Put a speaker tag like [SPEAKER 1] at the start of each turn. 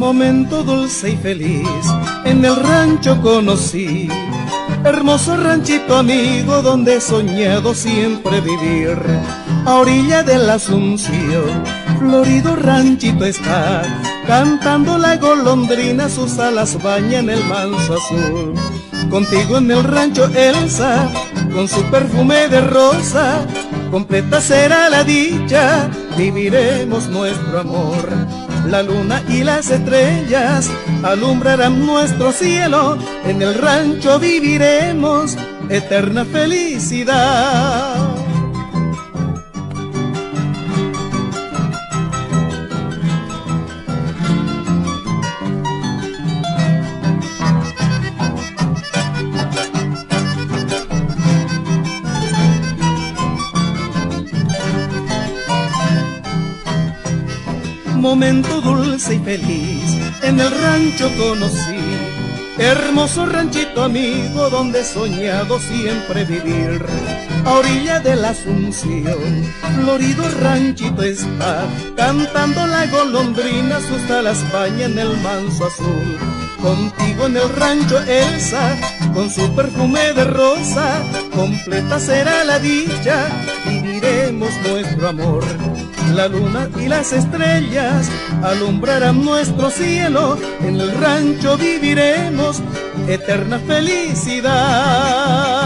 [SPEAKER 1] Momento dulce y feliz en el rancho conocí, hermoso ranchito amigo donde he soñado siempre vivir. A orilla de la Asunción, florido ranchito está, cantando la golondrina, sus alas bañan el manso azul. Contigo en el rancho, Elsa, con su perfume de rosa, completa será la dicha, viviremos nuestro amor. La luna y las estrellas alumbrarán nuestro cielo, en el rancho viviremos eterna felicidad. Momento dulce y feliz en el rancho conocí, hermoso ranchito amigo donde he soñado siempre vivir. A orilla de la Asunción, florido ranchito está, cantando la golondrina, sus alas bañan el manso azul. Contigo en el rancho, Elsa, con su perfume de rosa, completa será la dicha, viviremos nuestro amor. La luna y las estrellas alumbrarán nuestro cielo, en el rancho viviremos eterna felicidad.